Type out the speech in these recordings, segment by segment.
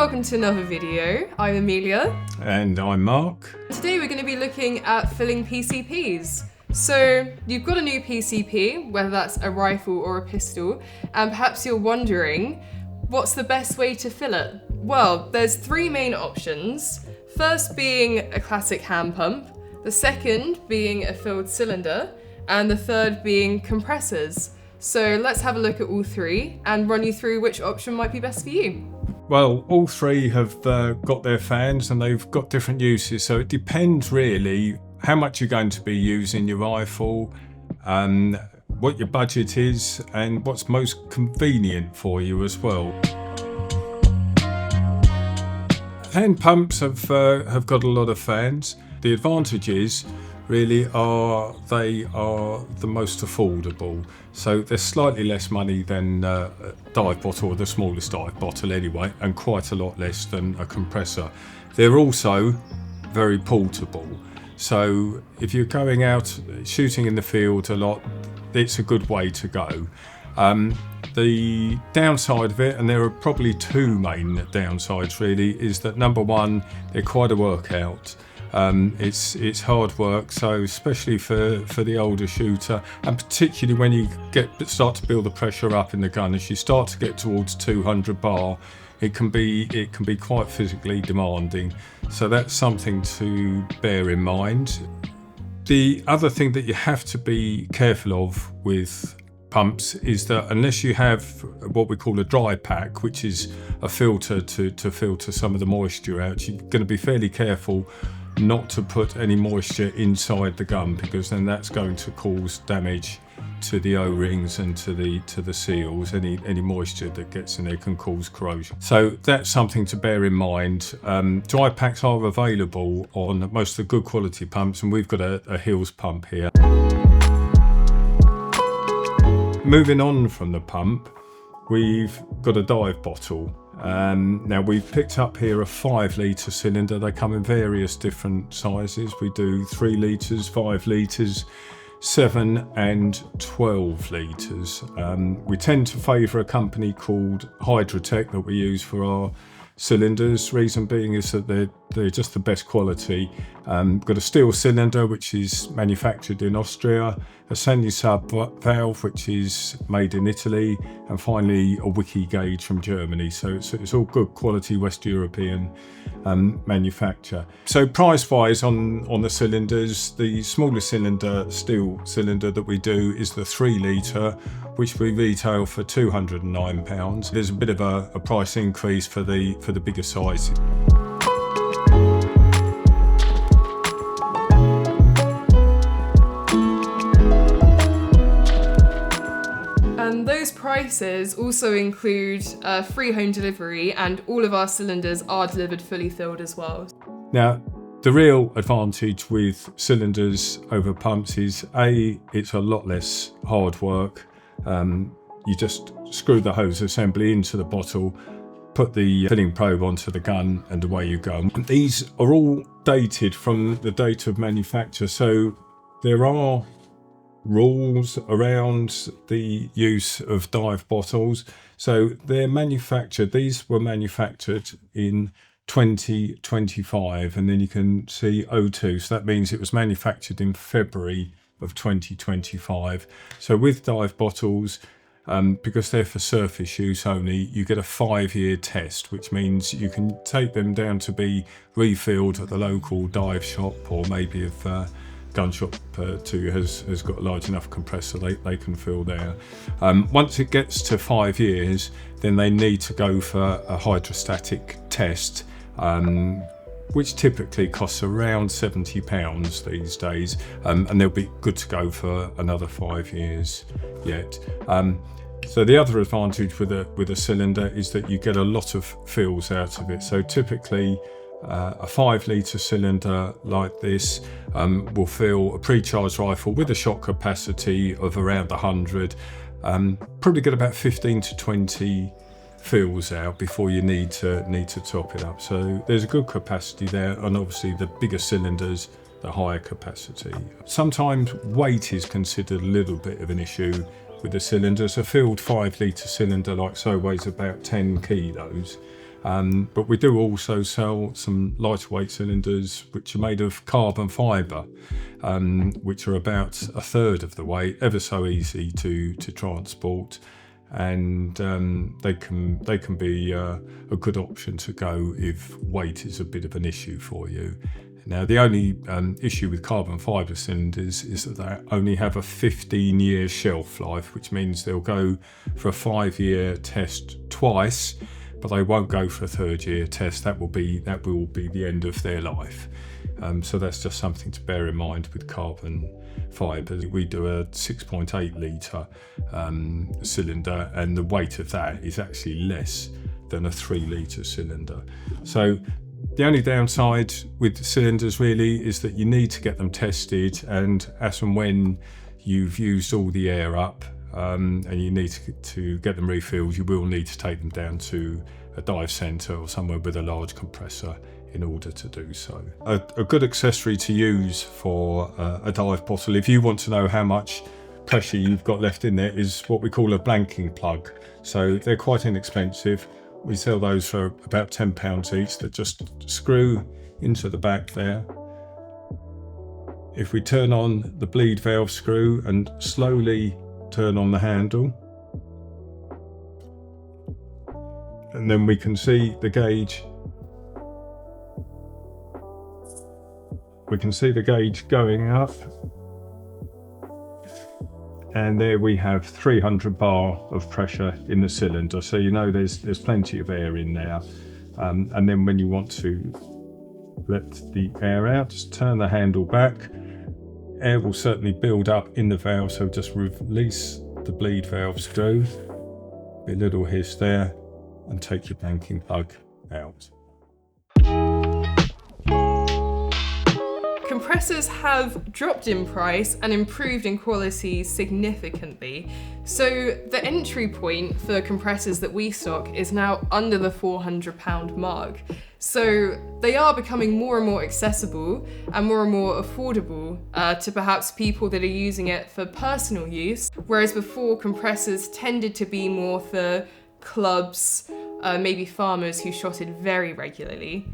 welcome to another video. I'm Amelia. And I'm Mark. Today we're going to be looking at filling PCPs. So you've got a new PCP, whether that's a rifle or a pistol, and perhaps you're wondering, what's the best way to fill it? Well, there's three main options. First being a classic hand pump, the second being a filled cylinder, and the third being compressors. So let's have a look at all three and run you through which option might be best for you. Well, all three have got their fans and they've got different uses. So it depends really how much you're going to be using your rifle, what your budget is, and what's most convenient for you as well. Hand pumps have got a lot of fans. The advantages really are they are the most affordable. So they're slightly less money than a dive bottle, or the smallest dive bottle anyway, and quite a lot less than a compressor. They're also very portable. So if you're going out shooting in the field a lot, it's a good way to go. The downside of it, and there are probably two main downsides really, is that number one, they're quite a workout. It's hard work, so especially for the older shooter, and particularly when you start to build the pressure up in the gun, as you start to get towards 200 bar, it can be quite physically demanding. So that's something to bear in mind. The other thing that you have to be careful of with pumps is that unless you have what we call a dry pack, which is a filter to filter some of the moisture out, you're going to be fairly careful not to put any moisture inside the gun, because then that's going to cause damage to the O-rings and to the seals. Any moisture that gets in there can cause corrosion. So that's something to bear in mind. Dry packs are available on most of the good quality pumps, and we've got a Hills pump here. Moving on from the pump, we've got a dive bottle. Now we've picked up here a 5 litre cylinder. They come in various different sizes. We do 3 litres, 5 litres, 7 and 12 litres. We tend to favour a company called Hydrotech that we use for our cylinders. Reason being is that they're just the best quality. Got a steel cylinder which is manufactured in Austria, a semi-sub valve which is made in Italy, and finally a wiki gauge from Germany. So it's all good quality West European manufacture. So price wise on the cylinders, the smallest steel cylinder that we do is the 3 litre, which we retail for £209. There's a bit of a price increase for the bigger sizes. And those prices also include free home delivery, and all of our cylinders are delivered fully filled as well. Now, the real advantage with cylinders over pumps is it's a lot less hard work. You just screw the hose assembly into the bottle, put the filling probe onto the gun, and away you go. These are all dated from the date of manufacture, so there are rules around the use of dive bottles. So these were manufactured in 2025, and then you can see 02, so that means it was manufactured in February of 2025. So with dive bottles, because they're for surface use only, you get a 5-year test, which means you can take them down to be refilled at the local dive shop, or maybe if gun shop too has got a large enough compressor, they can fill there. Once it gets to 5 years, then they need to go for a hydrostatic test, which typically costs around £70 these days, and they'll be good to go for another 5 years yet. So the other advantage with a cylinder is that you get a lot of fills out of it. So typically a 5 litre cylinder like this will fill a pre-charged rifle with a shot capacity of around 100. Probably get about 15 to 20 fills out before you need to top it up. So there's a good capacity there, and obviously the bigger cylinders, the higher capacity. Sometimes weight is considered a little bit of an issue with the cylinders. A filled 5 litre cylinder like so weighs about 10 kilos. But we do also sell some lighter weight cylinders which are made of carbon fibre, which are about a third of the weight, ever so easy to transport, and they can be a good option to go if weight is a bit of an issue for you. Now, the only issue with carbon fibre cylinders is that they only have a 15-year shelf life, which means they'll go for a 5-year test twice, but they won't go for a 3rd-year test. That will be the end of their life. So that's just something to bear in mind with carbon fibre. We do a 6.8 litre cylinder, and the weight of that is actually less than a 3 litre cylinder. So the only downside with cylinders really is that you need to get them tested, and as and when you've used all the air up and you need to get them refilled, you will need to take them down to a dive centre or somewhere with a large compressor in order to do so. A good accessory to use for a dive bottle, if you want to know how much pressure you've got left in there, is what we call a blanking plug. So they're quite inexpensive. We sell those for about £10 each. That just screw into the back there. If we turn on the bleed valve screw and slowly turn on the handle, and then we can see the gauge. We can see the gauge going up. And there we have 300 bar of pressure in the cylinder, so you know there's plenty of air in there. And then when you want to let the air out, just turn the handle back. Air will certainly build up in the valve, so just release the bleed valve screw. A little hiss there, and take your blanking plug out. Compressors have dropped in price and improved in quality significantly. So the entry point for compressors that we stock is now under the £400 mark. So they are becoming more and more accessible and more affordable to perhaps people that are using it for personal use, whereas before compressors tended to be more for clubs, maybe farmers who shot it very regularly.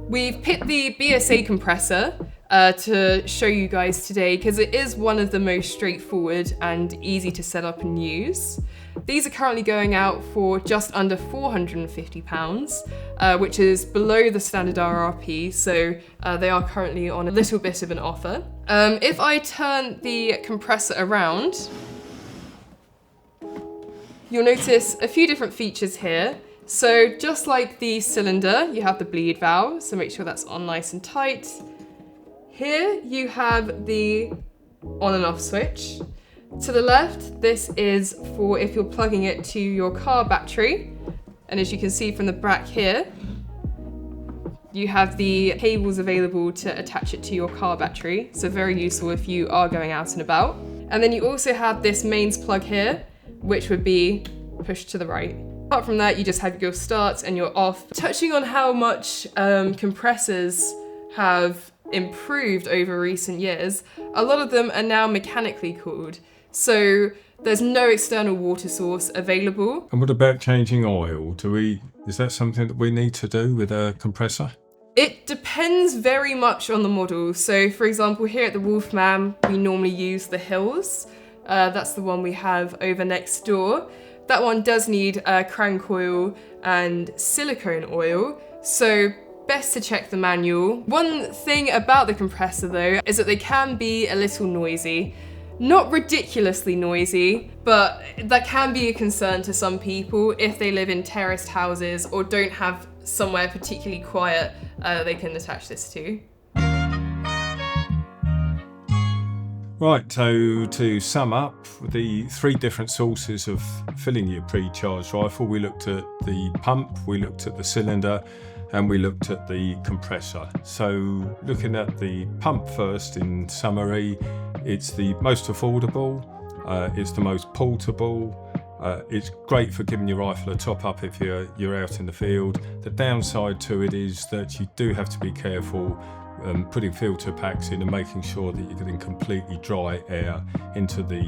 We've picked the BSA compressor to show you guys today because it is one of the most straightforward and easy to set up and use. These are currently going out for just under £450, which is below the standard RRP, so they are currently on a little bit of an offer. If I turn the compressor around, you'll notice a few different features here. So just like the cylinder, you have the bleed valve, so make sure that's on nice and tight. Here you have the on and off switch. To the left, this is for if you're plugging it to your car battery. And as you can see from the back here, you have the cables available to attach it to your car battery. So very useful if you are going out and about. And then you also have this mains plug here, which would be pushed to the right. Apart from that, you just have your start and your off. Touching on how much compressors have improved over recent years, a lot of them are now mechanically cooled. So there's no external water source available. And what about changing oil? Is that something that we need to do with a compressor? It depends very much on the model. So for example, here at the Wolfman, we normally use the Hills. That's the one we have over next door. That one does need crank oil and silicone oil. So best to check the manual. One thing about the compressor though, is that they can be a little noisy. Not ridiculously noisy, but that can be a concern to some people if they live in terraced houses or don't have somewhere particularly quiet they can attach this to. Right, so to sum up, the 3 different sources of filling your pre-charged rifle, we looked at the pump, we looked at the cylinder, and we looked at the compressor. So looking at the pump first, in summary, it's the most affordable, it's the most portable, it's great for giving your rifle a top up if you're out in the field. The downside to it is that you do have to be careful putting filter packs in and making sure that you're getting completely dry air into the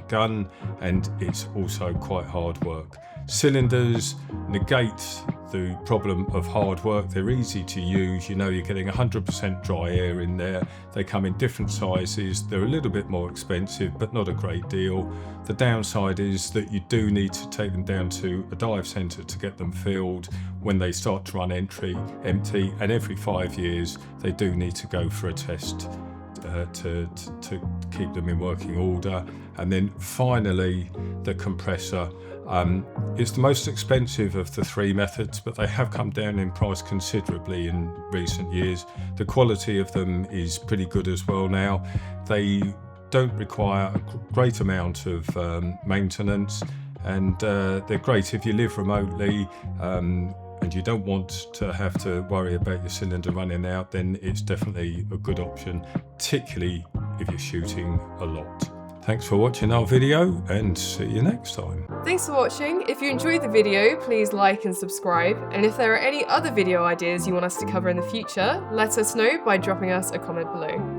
gun, and it's also quite hard work. Cylinders negate the problem of hard work. They're easy to use. You know you're getting 100% dry air in there. They come in different sizes. They're a little bit more expensive, but not a great deal. The downside is that you do need to take them down to a dive centre to get them filled when they start to run empty, and every 5 years they do need to go for a test to keep them in working order. And then finally, the compressor. It's the most expensive of the three methods, but they have come down in price considerably in recent years. The quality of them is pretty good as well now. They don't require a great amount of maintenance, and they're great if you live remotely and you don't want to have to worry about your cylinder running out. Then it's definitely a good option, particularly if you're shooting a lot. Thanks for watching our video, and see you next time. Thanks for watching. If you enjoyed the video, please like and subscribe. And if there are any other video ideas you want us to cover in the future, let us know by dropping us a comment below.